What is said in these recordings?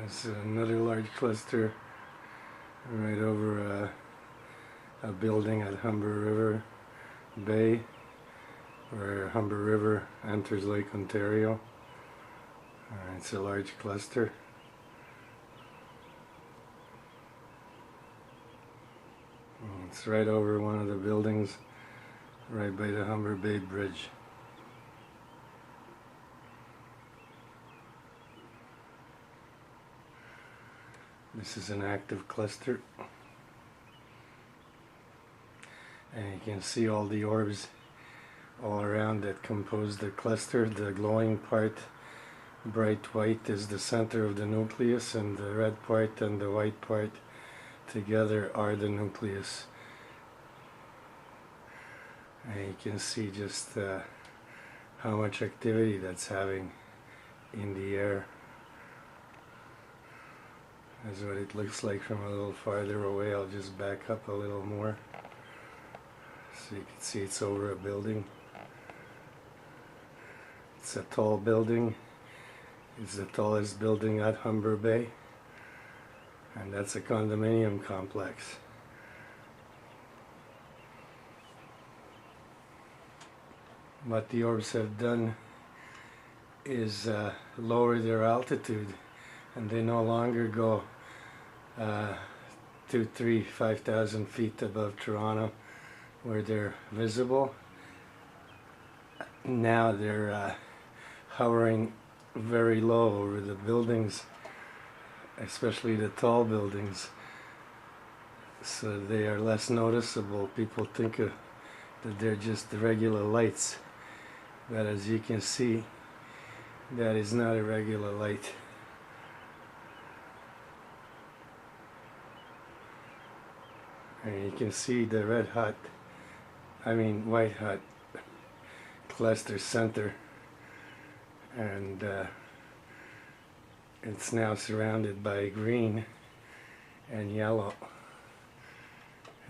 There's another large cluster right over a building at Humber River Bay, where Humber River enters Lake Ontario. It's a large cluster. It's right over one of the buildings, right by the Humber Bay Bridge. This is an active cluster, and you can see all the orbs all around that compose the cluster. The glowing part, bright white, is the center of the nucleus, and the red part and the white part together are the nucleus. And you can see just how much activity that's having in the air. That's what it looks like from a little farther away. I'll just back up a little more so you can see it's over a building. It's a tall building. It's the tallest building at Humber Bay, and that's a condominium complex. What the orbs have done is lower their altitude, and they no longer go 2, 3, 5,000 feet above Toronto where they're visible. Now they're hovering very low over the buildings, especially the tall buildings, so they are less noticeable. People think that they're just the regular lights, but as you can see, that is not a regular light. And you can see the white hot cluster center, and it's now surrounded by green and yellow,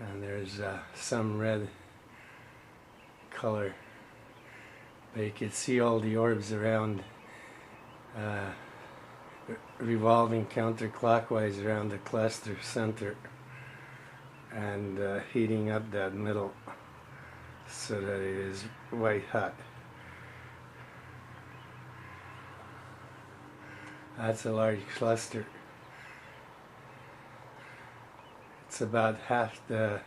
and there's some red color, but you can see all the orbs around revolving counterclockwise around the cluster center, and heating up that middle so that it is white hot. That's a large cluster. It's about half the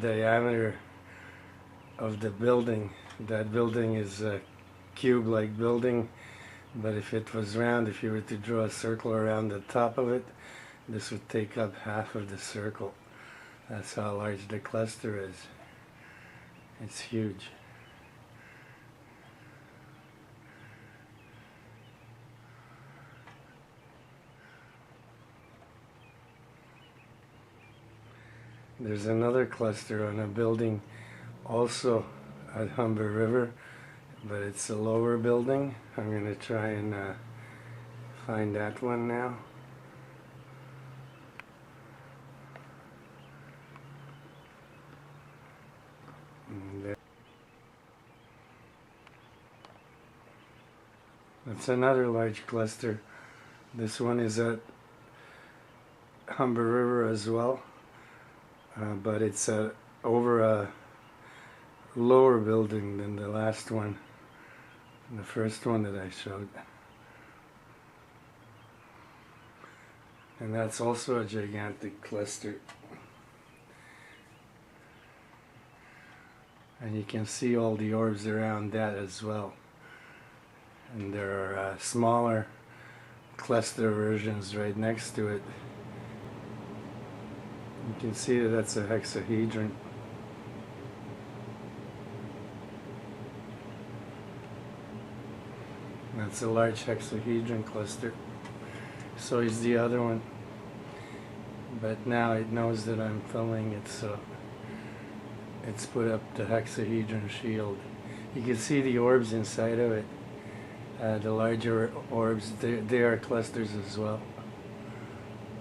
diameter of the building. That building is a cube-like building, but if it was round, if you were to draw a circle around the top of it, this would take up half of the circle. That's how large the cluster is. It's huge. There's another cluster on a building also at Humber River, but it's a lower building. I'm going to try and find that one now. That's another large cluster. This one is at Humber River as well, but it's over a lower building than the last one, the first one that I showed. And that's also a gigantic cluster. And you can see all the orbs around that as well. And there are smaller cluster versions right next to it. You can see that that's a hexahedron. That's a large hexahedron cluster. So is the other one. But now it knows that I'm filming it, so it's put up the hexahedron shield. You can see the orbs inside of it. The larger orbs, they are clusters as well.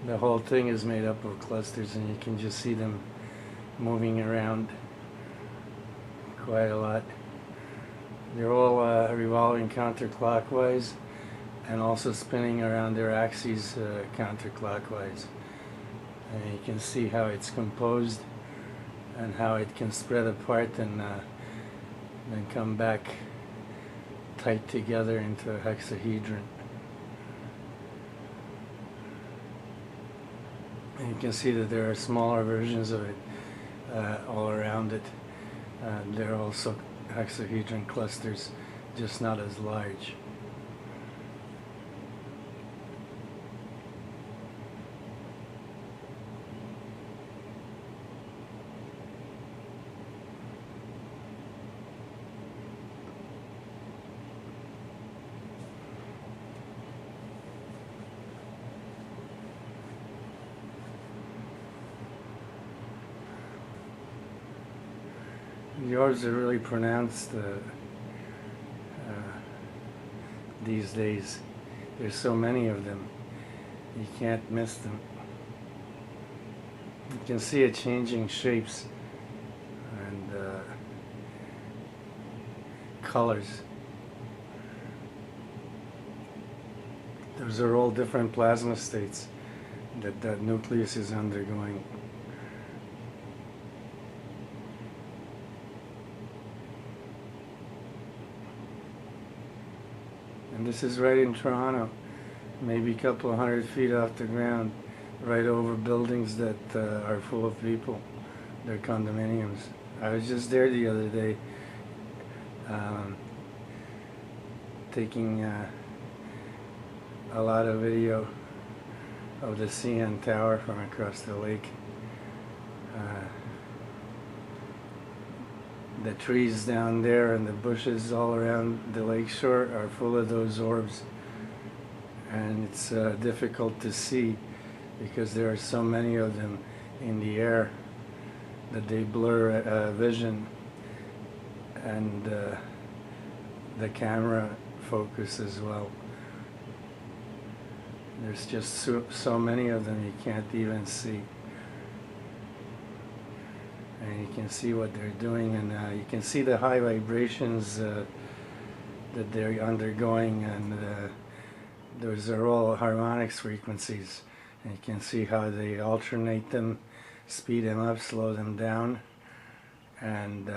The whole thing is made up of clusters, and you can just see them moving around quite a lot. They're all revolving counterclockwise, and also spinning around their axes counterclockwise. And you can see how it's composed and how it can spread apart and then come back tight together into a hexahedron. And you can see that there are smaller versions of it all around it. They're also hexahedron clusters, just not as large. The orbs are really pronounced these days. There's so many of them, you can't miss them. You can see it changing shapes and colors. Those are all different plasma states that that nucleus is undergoing. And this is right in Toronto, maybe a couple of 100 feet off the ground, right over buildings that are full of people. They're condominiums. I was just there the other day, taking a lot of video of the CN Tower from across the lake. The trees down there and the bushes all around the lake shore are full of those orbs, and it's difficult to see because there are so many of them in the air that they blur vision, and the camera focus as well. There's just so many of them you can't even see. And you can see what they're doing, and you can see the high vibrations that they're undergoing, and those are all harmonics frequencies. And you can see how they alternate them, speed them up, slow them down, and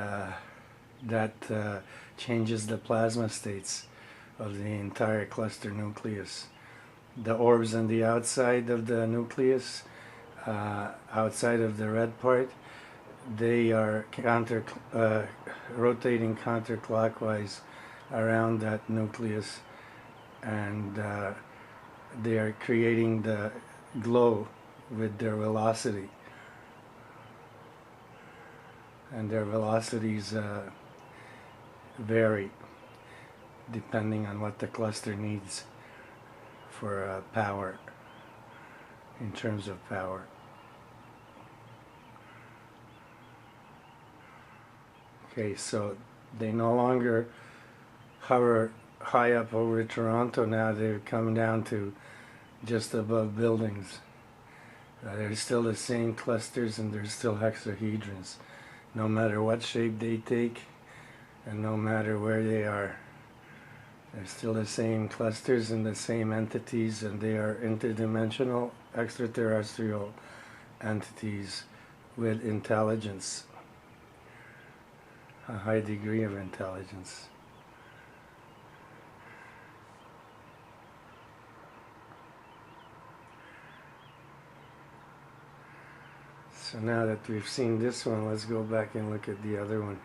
that changes the plasma states of the entire cluster nucleus. The orbs on the outside of the nucleus, outside of the red part, they are rotating counterclockwise around that nucleus, and they are creating the glow with their velocity. And their velocities vary depending on what the cluster needs for power, in terms of power. Okay, so they no longer hover high up over Toronto now. They've come down to just above buildings. They're still the same clusters, and they're still hexahedrons, no matter what shape they take and no matter where they are. They're still the same clusters and the same entities, and they are interdimensional extraterrestrial entities with intelligence, a high degree of intelligence. So now that we've seen this one, let's go back and look at the other one.